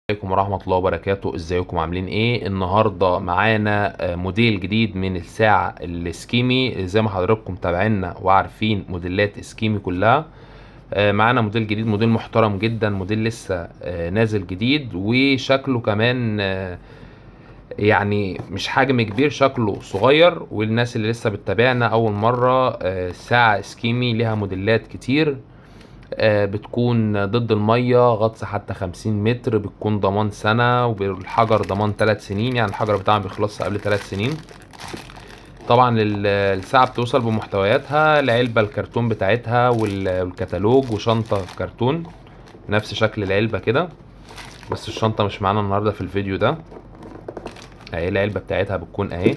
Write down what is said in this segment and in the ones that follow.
عليكم ورحمة الله وبركاته. ازيكم عاملين ايه؟ النهاردة معانا موديل جديد من الساعة الاسكيمي. زي ما حضراتكم متابعينا وعارفين موديلات اسكيمي كلها. معانا موديل جديد، موديل محترم جدا، موديل لسه نازل جديد، وشكله كمان يعني مش حجم كبير، شكله صغير. والناس اللي لسه بتتابعنا اول مرة، ساعة اسكيمي لها موديلات كتير. بتكون ضد المية، غطس حتى 50 متر، بتكون ضمان سنة، والحجر ضمان 3 سنين، يعني الحجر بتاعها بيخلص قبل 3 سنين. طبعا الساعة بتوصل بمحتوياتها العلبة الكرتون بتاعتها والكتالوج وشنطة كرتون نفس شكل العلبة كده، بس الشنطة مش معانا النهاردة في الفيديو ده. اهي العلبة بتاعتها بتكون اهي.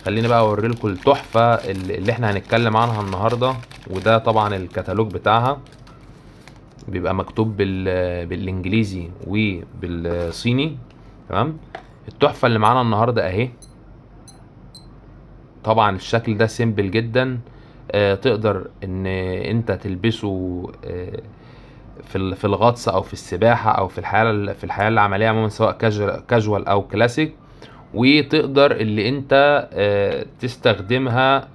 خليني بقى اوريلكم التحفة اللي احنا هنتكلم عنها النهاردة. وده طبعا الكتالوج بتاعها، بيبقى مكتوب بالانجليزي وبالصيني. تمام. التحفة اللي معانا النهاردة اهي. طبعا الشكل ده سيمبل جدا. تقدر ان انت تلبسه في الغطس او في السباحة او في الحياة العملية عموما، سواء كاجوال او كلاسيك. وتقدر اللي انت تستخدمها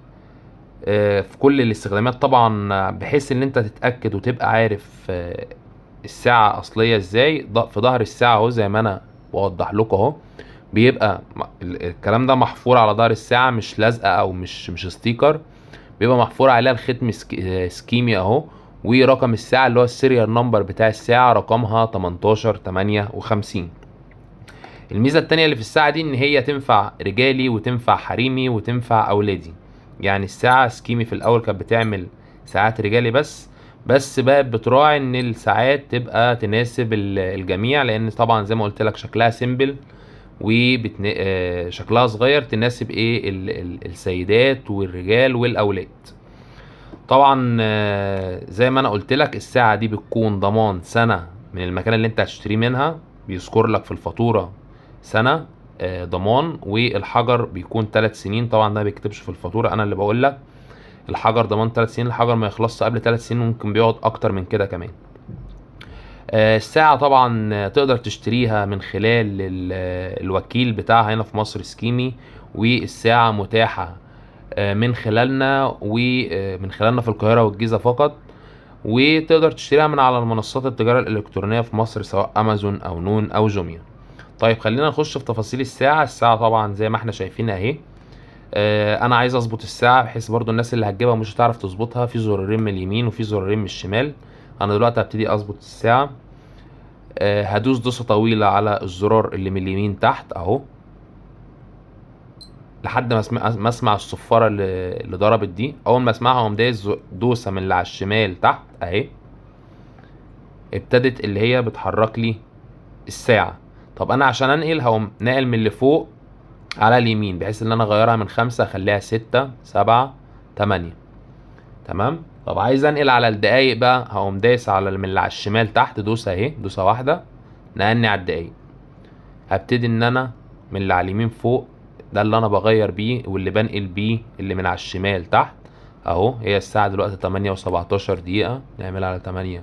في كل الاستخدامات طبعا، بحيث ان انت تتأكد وتبقى عارف الساعة اصلية ازاي. في ظهر الساعة اهو، زي ما انا بوضح لكم اهو، بيبقى الكلام ده محفور على ظهر الساعة، مش لازقة او مش ستيكر. بيبقى محفور عليها الختم سكيمي اهو. ورقم الساعة اللي هو السيريال نمبر بتاع الساعة، رقمها 1858. الميزة التانية اللي في الساعة دي ان هي تنفع رجالي وتنفع حريمي وتنفع اولادي. يعني الساعة سكيمي في الاول كانت بتعمل ساعات رجالي بس بقت بتراعي ان الساعات تبقى تناسب الجميع، لان طبعا زي ما قلت لك شكلها سيمبل شكلها صغير، تناسب ايه السيدات والرجال والاولاد. طبعا زي ما انا قلت لك، الساعة دي بتكون ضمان سنة من المكان اللي انت هتشتري منها. بيذكر لك في الفاتورة سنة ضمان، والحجر بيكون 3 سنين. طبعا ده ما بيكتبش في الفاتورة، انا اللي بقول لك. الحجر ضمان 3 سنين، الحجر ما يخلصش قبل 3 سنين، ممكن بيقعد اكتر من كده كمان. الساعة طبعا تقدر تشتريها من خلال الوكيل بتاعها هنا في مصر سكيمي. والساعة متاحة من خلالنا في القاهرة والجيزة فقط. وتقدر تشتريها من على المنصات التجارة الإلكترونية في مصر، سواء أمازون أو نون أو جوميا. طيب خلينا نخش في تفاصيل الساعة طبعا زي ما احنا شايفين اهي. انا عايز اظبط الساعة، بحيث برضو الناس اللي هتجيبها مش هتعرف تظبطها. في زرارين من اليمين وفي زرارين من الشمال. انا دلوقتي هبتدي اظبط الساعة. هدوس دوسة طويلة على الزرار اللي من اليمين تحت اهو، لحد ما اسمع الصفارة اللي ضربت دي. اول ما اسمعها اقوم دايس دوسة من اللي على الشمال تحت اهي. ابتدت اللي هي بتحرك لي الساعة. طب انا عشان انقل هقوم ناقل من اللي فوق على اليمين، بحيث ان انا اغيرها من 5 اخليها 6 7 8. تمام. طب عايز انقل على الدقايق بقى، هقوم دايس على من اللي على الشمال تحت دوسة اهي، دوسة واحدة نقلني على الدقايق. هبتدي ان انا من اللي على اليمين فوق، ده اللي انا بغير بيه واللي بنقل بيه اللي من على الشمال تحت اهو. هي الساعة دلوقتي 8 و17 دقيقة، نعملها على 8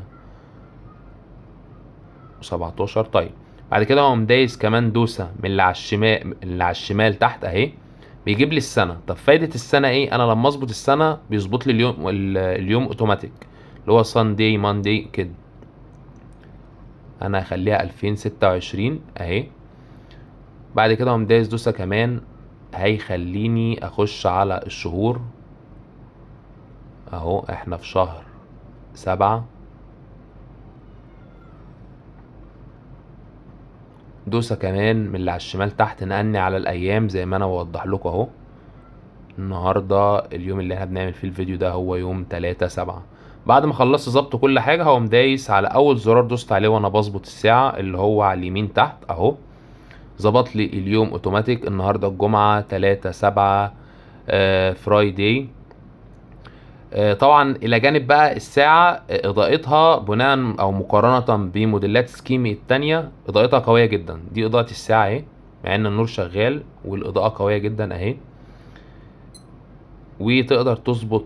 و17. طيب بعد كده اقوم دايس كمان دوسة من اللي على الشمال تحت اهي، بيجيب لي السنة. طب فايدة السنة ايه؟ انا لما اظبط السنة بيظبط لي اليوم اوتوماتيك، اللي هو ساندي ماندي كده. انا هخليها 2026 اهي. بعد كده اقوم دايس دوسة كمان، هيخليني اخش على الشهور اهو. احنا في شهر 7. دوسة كمان من اللي على الشمال تحت نقلني على الايام، زي ما انا بوضح لكم اهو. النهاردة اليوم اللي احنا بنعمل فيه الفيديو ده هو يوم 3/7. بعد ما خلصت ظبط كل حاجة، هقوم دايس على اول زرار دوست عليه وانا بظبط الساعة، اللي هو على اليمين تحت اهو. ظبط لي اليوم اوتوماتيك. النهاردة الجمعة 3/7 فرايداي. طبعا الى جانب بقى الساعة، اضاءتها بناء او مقارنة بموديلات سكيمي التانية، اضاءتها قوية جدا. دي اضاءة الساعة اهي، مع ان النور شغال والاضاءة قوية جدا اهي. وتقدر تظبط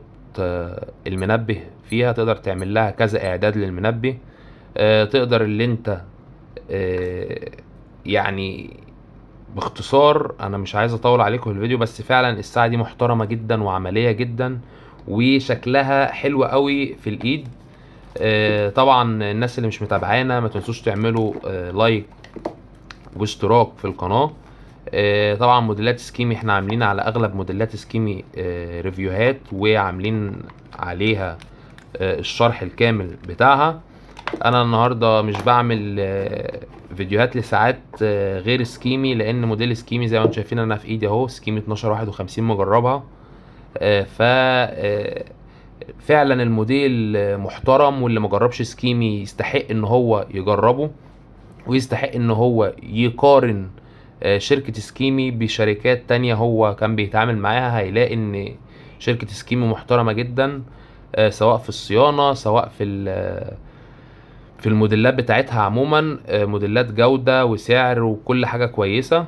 المنبه فيها، تقدر تعمل لها كذا اعداد للمنبه. تقدر اللي انت يعني باختصار انا مش عايز اطول عليكم في الفيديو، بس فعلا الساعة دي محترمة جدا وعملية جدا وشكلها حلو قوي في الايد. طبعا الناس اللي مش متابعانا ما تنسوش تعملوا لايك واشتراك في القناة. طبعا موديلات سكيمي احنا عاملين على اغلب موديلات سكيمي ريفيوهات وعاملين عليها الشرح الكامل بتاعها. انا النهارده مش بعمل فيديوهات لساعات غير سكيمي، لان موديل سكيمي زي ما انتم شايفين انا في ايدي اهو سكيمي 1251 مجربها. ف فعلا الموديل محترم، واللي مجربش سكيمي يستحق ان هو يجربه، ويستحق ان هو يقارن شركة سكيمي بشركات تانية هو كان بيتعامل معاها. هيلاقي ان شركة سكيمي محترمة جدا، سواء في الصيانة سواء في الموديلات بتاعتها عموما. موديلات جودة وسعر وكل حاجة كويسة.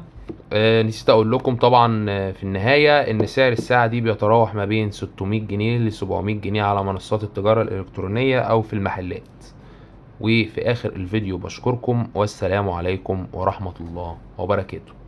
نسيت اقول لكم طبعا في النهاية ان سعر الساعة دي بيتراوح ما بين 600 جنيه ل 700 جنيه على منصات التجارة الالكترونية او في المحلات. وفي اخر الفيديو بشكركم، والسلام عليكم ورحمة الله وبركاته.